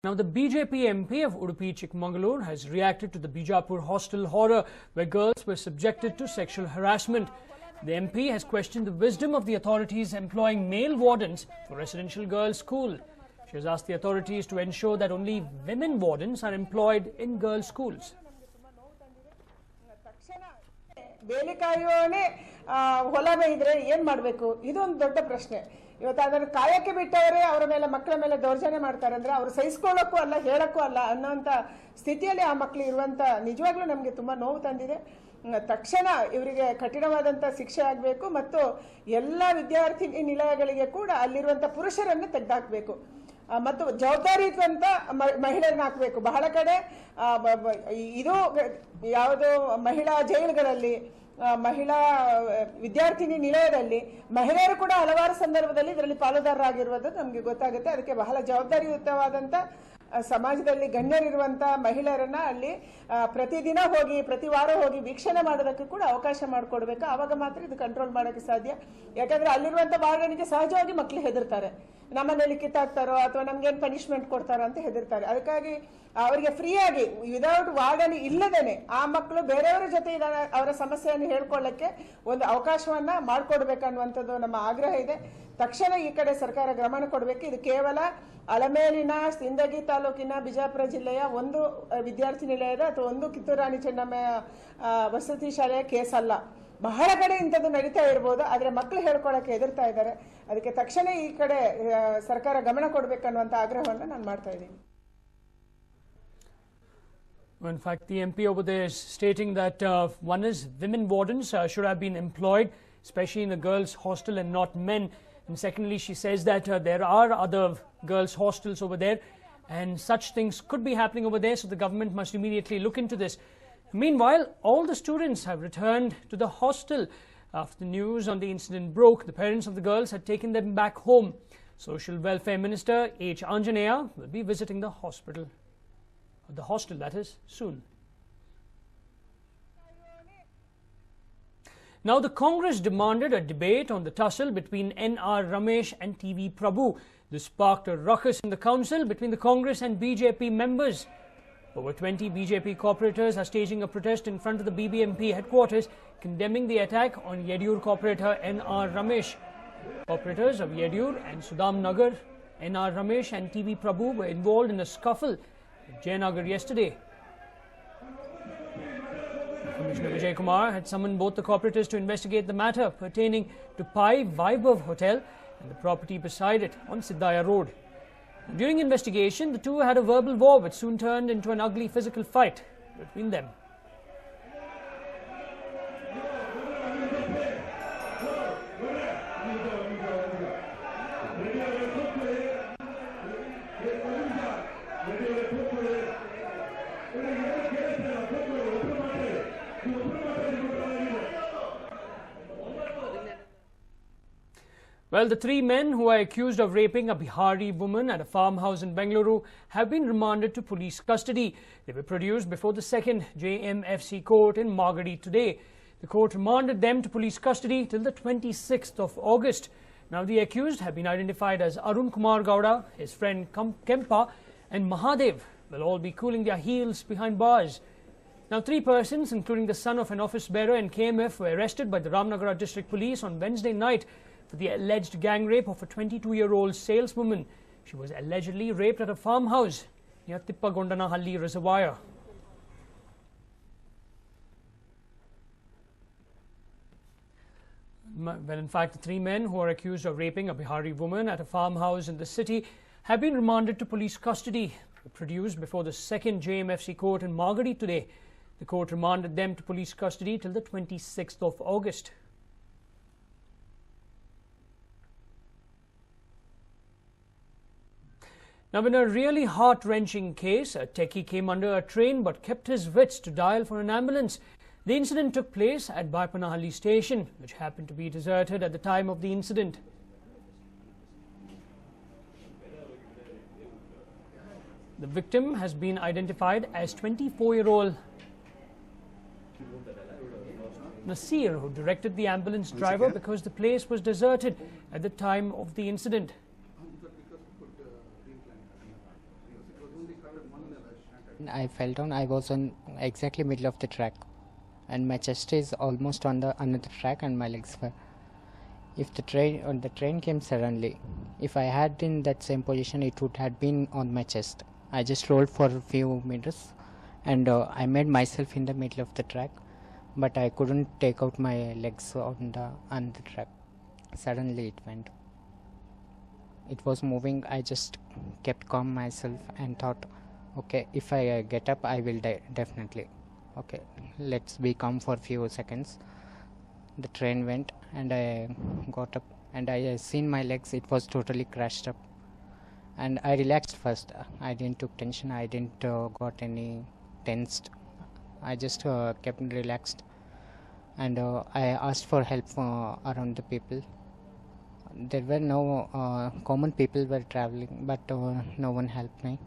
Now, the BJP MP of Udupi Chikmagalur has reacted to the Bijapur hostel horror where girls were subjected to sexual harassment. The MP has questioned the wisdom of the authorities employing male wardens for residential girls' school. She has asked the authorities to ensure that only women wardens are employed in girls' schools. ಇವತ್ತು ಅದನ್ನು ಕಾಯಕ್ಕೆ ಬಿಟ್ಟವರೇ ಅವರ ಮೇಲೆ ಮಕ್ಕಳ ಮೇಲೆ ದೌರ್ಜನ್ಯ ಮಾಡ್ತಾರೆ ಅಂದ್ರೆ ಅವರು ಸಹಿಸಿಕೊಳ್ಳೋಕ್ಕೂ ಅಲ್ಲ ಹೇಳಕ್ಕೂ ಅಲ್ಲ ಅನ್ನೋಂಥ ಸ್ಥಿತಿಯಲ್ಲಿ ಆ ಮಕ್ಕಳು ಇರುವಂತ ನಿಜವಾಗ್ಲೂ ನಮಗೆ ತುಂಬಾ ನೋವು ತಂದಿದೆ. ತಕ್ಷಣ ಇವರಿಗೆ ಕಠಿಣವಾದಂತ ಶಿಕ್ಷೆ ಆಗಬೇಕು ಮತ್ತು ಎಲ್ಲ ವಿದ್ಯಾರ್ಥಿ ನಿಲಯಗಳಿಗೆ ಕೂಡ ಅಲ್ಲಿರುವಂತ ಪುರುಷರನ್ನು ತೆಗೆದುಹಾಕಬೇಕು ಮತ್ತು ಜವಾಬ್ದಾರಿಯುತ ಮಹಿಳೆಯರನ್ನ ಹಾಕಬೇಕು. ಬಹಳ ಕಡೆ ಇದು ಯಾವುದೋ ಮಹಿಳಾ ಜೈಲುಗಳಲ್ಲಿ ಮಹಿಳಾ ವಿದ್ಯಾರ್ಥಿನಿ ನಿಲಯದಲ್ಲಿ ಮಹಿಳೆಯರು ಕೂಡ ಹಲವಾರು ಸಂದರ್ಭದಲ್ಲಿ ಇದರಲ್ಲಿ ಪಾಲುದಾರರಾಗಿರುವುದು ನಮಗೆ ಗೊತ್ತಾಗುತ್ತೆ. ಅದಕ್ಕೆ ಬಹಳ ಜವಾಬ್ದಾರಿಯುತವಾದಂತ ಸಮಾಜದಲ್ಲಿ ಗಣ್ಯರಿರುವಂತ ಮಹಿಳೆಯರನ್ನ ಅಲ್ಲಿ ಪ್ರತಿದಿನ ಹೋಗಿ ಪ್ರತಿ ವಾರ ಹೋಗಿ ವೀಕ್ಷಣೆ ಮಾಡೋದಕ್ಕೆ ಕೂಡ ಅವಕಾಶ ಮಾಡಿಕೊಡ್ಬೇಕು. ಆವಾಗ ಮಾತ್ರ ಇದು ಕಂಟ್ರೋಲ್ ಮಾಡೋಕ್ಕೆ ಸಾಧ್ಯ. ಯಾಕಂದ್ರೆ ಅಲ್ಲಿರುವಂತ ವಾರ್ಡನಿಗೆ ಸಹಜವಾಗಿ ಮಕ್ಕಳು ಹೆದರ್ತಾರೆ, ನಮ್ಮನೇಲಿ ಕಿತ್ತಾಕ್ತಾರೋ ಅಥವಾ ನಮ್ಗೇನು ಪನಿಷ್ಮೆಂಟ್ ಕೊಡ್ತಾರೋ ಅಂತ ಹೆದರ್ತಾರೆ. ಅದಕ್ಕಾಗಿ ಅವರಿಗೆ ಫ್ರೀ ಆಗಿ ವಿದೌಟ್ ವಾರ್ಡನ್ ಇಲ್ಲದೇನೆ ಆ ಮಕ್ಕಳು ಬೇರೆಯವರ ಜೊತೆ ಅವರ ಸಮಸ್ಯೆಯನ್ನು ಹೇಳ್ಕೊಳ್ಳಕ್ಕೆ ಒಂದು ಅವಕಾಶವನ್ನ ಮಾಡಿಕೊಡ್ಬೇಕನ್ನುವಂಥದ್ದು ನಮ್ಮ ಆಗ್ರಹ ಇದೆ. ತಕ್ಷಣ ಈ ಕಡೆ ಸರ್ಕಾರ ಗಮನ ಕೊಡಬೇಕು. ಇದು ಕೇವಲ ಅಲಮೇಲಿನ ಸಿಂದಗಿ ತಾಲೂಕಿನ ಬಿಜಾಪುರ ಜಿಲ್ಲೆಯ ಒಂದು ವಿದ್ಯಾರ್ಥಿ ನಿಲಯದ ಅಥವಾ ಒಂದು ಕಿತ್ತೂರು ರಾಣಿ ಚೆನ್ನಮ್ಮ ವಸತಿ ಶಾಲೆಯ ಕೇಸ್ ಅಲ್ಲ. ಬಹಳ ಕಡೆ ಇಂಥದ್ದು ನಡೀತಾ ಇರಬಹುದು, ಆದ್ರೆ ಮಕ್ಕಳು ಹೇಳ್ಕೊಳ್ಳಕ್ಕೆ ಹೆದರ್ತಾ ಇದ್ದಾರೆ. ಅದಕ್ಕೆ ತಕ್ಷಣ ಈ ಕಡೆ ಸರ್ಕಾರ ಗಮನ ಕೊಡಬೇಕನ್ನುವಂತ ಆಗ್ರಹವನ್ನು ನಾನು ಮಾಡ್ತಾ ಇದ್ದೀನಿ. In fact, the MP over there is stating that one is women wardens should have been employed, especially in the girls' hostel and not men. And secondly, she says that there are other girls' hostels over there and such things could be happening over there, so the government must immediately look into this. Meanwhile, all the students have returned to the hostel. After the news on the incident broke, the parents of the girls had taken them back home. Social Welfare Minister H. Anjaneya will be visiting the hostel, that is, soon. Now, the Congress demanded a debate on the tussle between N.R. Ramesh and T.V. Prabhu. This sparked a ruckus in the council between the Congress and BJP members. Over 20 BJP corporators are staging a protest in front of the BBMP headquarters, condemning the attack on Yedur corporator N.R. Ramesh. Corporators of Yedur and Sudam Nagar, N.R. Ramesh and T.V. Prabhu were involved in a scuffle at Jayanagar yesterday. Commissioner Vijay Kumar had summoned both the corporators to investigate the matter pertaining to Pai Vaibhav Hotel and the property beside it on Siddhaya Road. During investigation, the two had a verbal war which soon turned into an ugly physical fight between them. Well, the three men who are accused of raping a Bihari woman at a farmhouse in Bengaluru have been remanded to police custody. They were produced before the second JMFC court in Magadi today. The court remanded them to police custody till the 26th of August. Now, the accused have been identified as Arun Kumar Gowda, his friend Kempa and Mahadev will all be cooling their heels behind bars. Now, three persons, including the son of an office bearer and KMF, were arrested by the Ramnagara District Police on Wednesday night for the alleged gang rape of a 22-year-old saleswoman. She was allegedly raped at a farmhouse near Tippagondanahalli Reservoir. Well, in fact, the three men who are accused of raping a Bihari woman at a farmhouse in the city have been remanded to police custody. Produced before the second JMFC court in Magadi today. The court remanded them to police custody till the 26th of August. Now, in a really heart-wrenching case, a techie came under a train but kept his wits to dial for an ambulance. The incident took place at Baipanahalli station, which happened to be deserted at the time of the incident. The victim has been identified as 24-year-old Nasir, who directed the ambulance driver because the place was deserted at the time of the incident. I fell down. I was on exactly middle of the track, and my chest is almost on the another track, and my legs were. If the train came suddenly, if I had in that same position, it would have been on my chest. I just rolled for a few meters, and I made myself in the middle of the track, but I couldn't take out my legs on the track. Suddenly it went. It was moving. I just kept calm myself and thought, okay, if I get up, I will die definitely. Okay, let's be calm for a few seconds. The train went, and I got up, and I seen my legs. It was totally crashed up, and I relaxed first. I didn't took tension. I didn't got any tensed. I just kept relaxed, and I asked for help around the people. There were no common people were traveling, but no one helped me,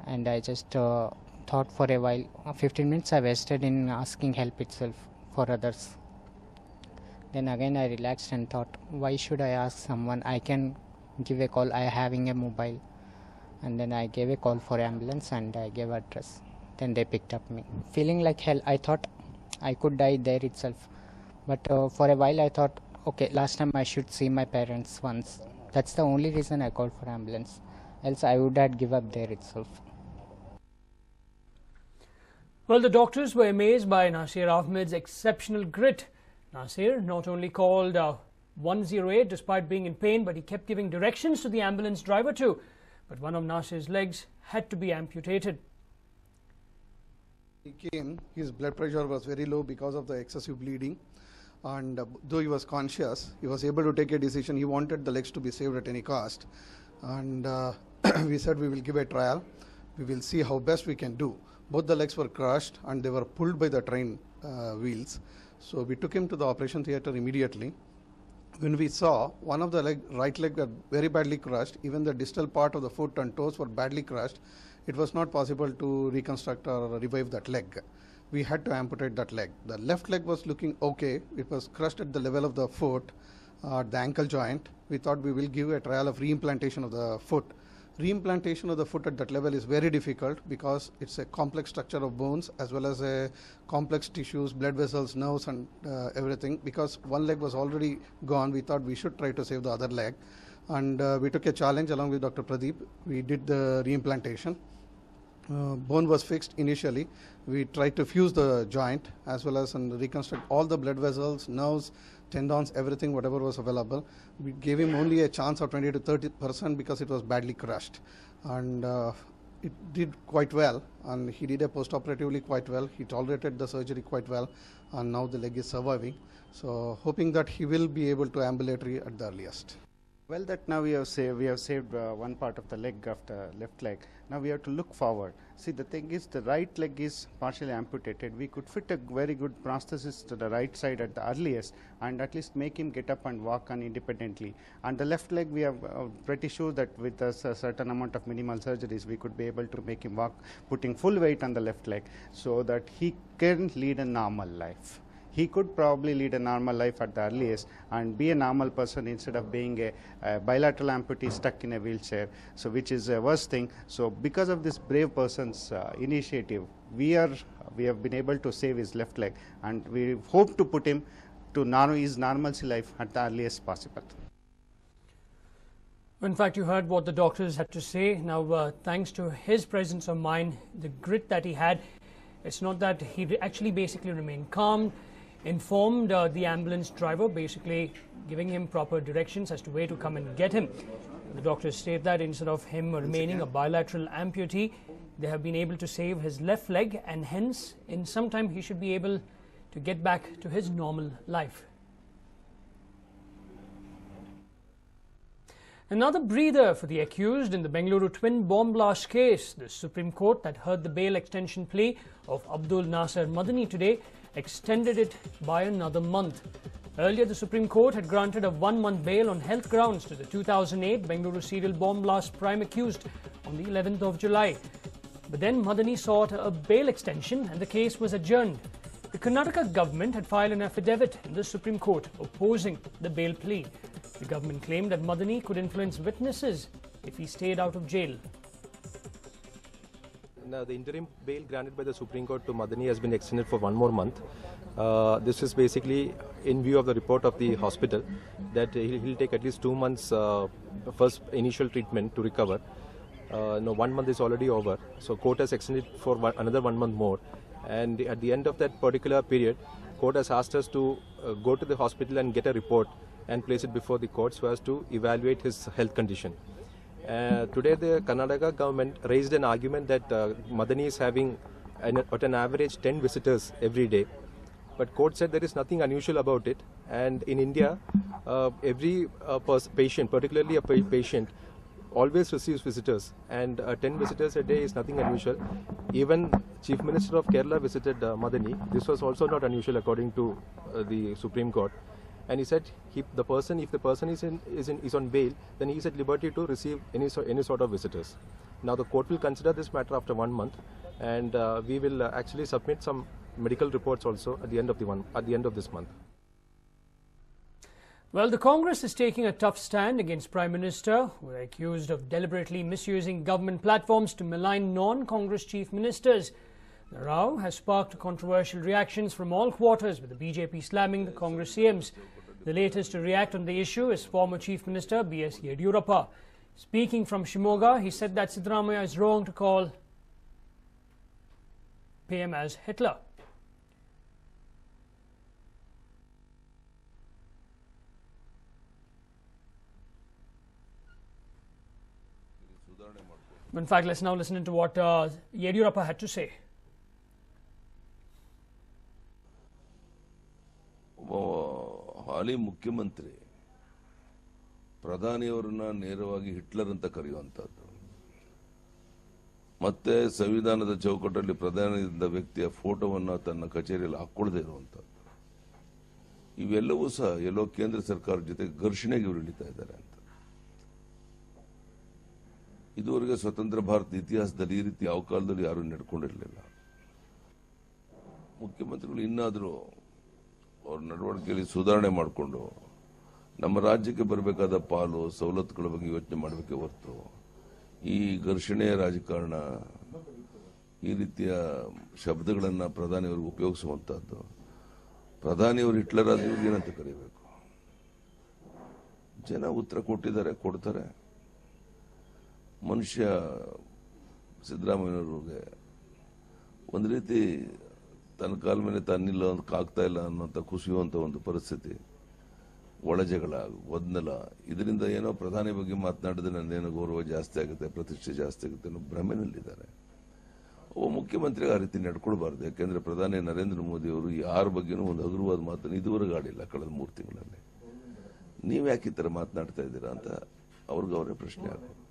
and I just thought for a while. 15 minutes I wasted in asking help itself for others. Then again I relaxed and thought, why should I ask someone? I can give a call. I having a mobile. And then I gave a call for ambulance, and I gave address. Then they picked up me. Feeling like hell, I thought I could die there itself. But for a while I thought, okay, last time I should see my parents once. That's the only reason I called for ambulance. Else I would have give up there itself. Well, the doctors were amazed by Nasir Ahmed's exceptional grit. Nasir not only called 108 despite being in pain, but he kept giving directions to the ambulance driver too. But one of Nasir's legs had to be amputated. He came, his blood pressure was very low because of the excessive bleeding, and though he was conscious, he was able to take a decision. He wanted the legs to be saved at any cost, and we said we will give a trial. We will see how best we can do. Both the legs were crushed, and they were pulled by the train wheels. So we took him to the operation theatre immediately. When we saw one of the right leg got very badly crushed, even the distal part of the foot and toes were badly crushed, it was not possible to reconstruct or revive that leg. We had to amputate that leg. The left leg was looking okay. It was crushed at the level of the foot, the ankle joint. We thought we will give a trial of reimplantation of the foot. Reimplantation of the foot at that level is very difficult because it's a complex structure of bones as well as a complex tissues, blood vessels, nerves, and everything. Because one leg was already gone, we thought we should try to save the other leg, and we took a challenge along with Dr. Pradeep. We did the reimplantation. Bone was fixed initially. We tried to fuse the joint as well as reconstruct all the blood vessels, nerves, tendons, everything, whatever was available. We gave him only a chance of 20 to 30% because it was badly crushed, and it did quite well, and he did a post-operatively quite well. He tolerated the surgery quite well, and now the leg is surviving. So hoping that he will be able to ambulatory at the earliest. Well, that now we have saved one part of the leg of the left leg. Now we have to look forward. See, the thing is, the right leg is partially amputated. We could fit a very good prosthesis to the right side at the earliest, and at least make him get up and walk on independently. And the left leg, we are pretty sure that with a certain amount of minimal surgeries, we could be able to make him walk, putting full weight on the left leg, so that he can lead a normal life. He could probably lead a normal life at the earliest and be a normal person instead of being a bilateral amputee stuck in a wheelchair, so which is a worse thing. So because of this brave person's initiative, we have been able to save his left leg, and we hope to put him to his normalcy life at the earliest possible. In fact, you heard what the doctors had to say. Now, thanks to his presence of mind, the grit that he had, it's not that he actually basically remained calm, informed the ambulance driver, basically giving him proper directions as to where to come and get him. The doctors state that instead of him remaining a bilateral amputee, they have been able to save his left leg, and hence in some time he should be able to get back to his normal life. Another breather for the accused in the Bengaluru twin bomb blast case. The Supreme Court that heard the bail extension plea of Abdul Nasser Madani today extended it by another month. Earlier, the Supreme Court had granted a 1-month bail on health grounds to the 2008 Bengaluru serial bomb blast prime accused on the 11th of July. But then Madani sought a bail extension and the case was adjourned. The Karnataka government had filed an affidavit in the Supreme Court opposing the bail plea. The government claimed that Madani could influence witnesses if he stayed out of jail. Now, the interim bail granted by the Supreme Court to Madani has been extended for 1 more month. This is basically in view of the report of the hospital that he'll take at least 2 months first initial treatment to recover. No, 1 month is already over, so court has extended for another 1 month more. And at the end of that particular period, court has asked us to go to the hospital and get a report and place it before the court so as to evaluate his health condition. Today, the Karnataka government raised an argument that Madani is having at an average 10 visitors every day. But court said there is nothing unusual about it. And in India, every patient, particularly a patient, always receives visitors. And 10 visitors a day is nothing unusual. Even Chief Minister of Kerala visited Madani. This was also not unusual according to the Supreme Court. And he said, if the person is on bail, then he is at liberty to receive any sort of visitors. Now the court will consider this matter after 1 month, and we will actually submit some medical reports also at the end of this month. Well, the Congress is taking a tough stand against Prime Minister, who are accused of deliberately misusing government platforms to malign non-Congress chief ministers. The row has sparked controversial reactions from all quarters, with the BJP slamming the Congress CMs. The latest to react on the issue is former Chief Minister B.S. Yediyurappa. Speaking from Shimoga, he said that Siddaramaiah is wrong to call PM as Hitler. In fact, let's now listen to what Yediyurappa had to say. ಹಾಲಿ ಮುಖ್ಯಮಂತ್ರಿ ಪ್ರಧಾನಿಯವರನ್ನ ನೇರವಾಗಿ Hitler ಅಂತ ಕರೆಯುವಂತದ್ದು, ಮತ್ತೆ ಸಂವಿಧಾನದ ಚೌಕಟ್ಟಲ್ಲಿ ಪ್ರಧಾನಿಯಾದ ವ್ಯಕ್ತಿಯ ಫೋಟೋವನ್ನು ತನ್ನ ಕಚೇರಿಯಲ್ಲಿ ಹಾಕೊಳ್ಳದೇ ಇರುವಂತದ್ದು, ಇವೆಲ್ಲವೂ ಸಹ ಎಲ್ಲೋ ಕೇಂದ್ರ ಸರ್ಕಾರದ ಜೊತೆ ಘರ್ಷಣೆಗೆ ಇಳಿತಾ ಇದ್ದಾರೆ ಅಂತ. ಇದುವರೆಗೆ ಸ್ವತಂತ್ರ ಭಾರತ ಇತಿಹಾಸದಲ್ಲಿ ಈ ರೀತಿ ಯಾವ ಕಾಲದಲ್ಲಿ ಯಾರು ನಡ್ಕೊಂಡಿರಲಿಲ್ಲ. ಮುಖ್ಯಮಂತ್ರಿಗಳು ಇನ್ನಾದರೂ ಅವ್ರ ನಡವಳಿಕೆಯಲ್ಲಿ ಸುಧಾರಣೆ ಮಾಡಿಕೊಂಡು ನಮ್ಮ ರಾಜ್ಯಕ್ಕೆ ಬರಬೇಕಾದ ಪಾಲು ಸವಲತ್ತುಗಳ ಬಗ್ಗೆ ಯೋಚನೆ ಮಾಡಬೇಕೆ ಹೊರತು ಈ ಘರ್ಷಣೆಯ ರಾಜಕಾರಣ, ಈ ರೀತಿಯ ಶಬ್ದಗಳನ್ನು ಪ್ರಧಾನಿಯವರು ಉಪಯೋಗಿಸುವಂತಹದ್ದು, ಪ್ರಧಾನಿಯವರು ಹಿಟ್ಲರ್ ಆದ ಏನಂತ ಕರೀಬೇಕು? ಜನ ಉತ್ತರ ಕೊಡ್ತಾರೆ. ಮನುಷ್ಯ ಸಿದ್ದರಾಮಯ್ಯನವ್ರಿಗೆ ಒಂದು ರೀತಿ ತನ್ನ ಕಾಲ ಮೇಲೆ ತಾನಿಲ್ಲಕ್ಕಾಗ್ತಾ ಇಲ್ಲ ಅನ್ನೋಂಥ ಕುಸಿಯುವಂಥ ಒಂದು ಪರಿಸ್ಥಿತಿ, ಒಳಜಗಳ, ಗೊಂದಲ, ಇದರಿಂದ ಏನೋ ಪ್ರಧಾನಿ ಬಗ್ಗೆ ಮಾತನಾಡಿದ್ರೆ ನನ್ನೇನೋ ಗೌರವ ಜಾಸ್ತಿ ಆಗುತ್ತೆ, ಪ್ರತಿಷ್ಠೆ ಜಾಸ್ತಿ ಆಗುತ್ತೆ ಅನ್ನೋ ಭ್ರಮೆನಲ್ಲಿದ್ದಾರೆ. ಮುಖ್ಯಮಂತ್ರಿಗೆ ಆ ರೀತಿ ನಡ್ಕೊಳ್ಬಾರ್ದು. ಯಾಕೆಂದ್ರೆ ಪ್ರಧಾನಿ ನರೇಂದ್ರ ಮೋದಿ ಅವರು ಯಾರ ಬಗ್ಗೆನೂ ಒಂದು ಹಗುರವಾದ ಮಾತನ್ನು ಇದುವರೆಗೂ ಆಡಿಲ್ಲ ಕಳೆದ 3 ತಿಂಗಳಲ್ಲಿ. ನೀವು ಯಾಕೆ ಈ ಥರ ಮಾತನಾಡ್ತಾ ಇದ್ದೀರಾ ಅಂತ ಅವ್ರಿಗೆ ಅವರೇ ಪ್ರಶ್ನೆ ಆಗೋದು.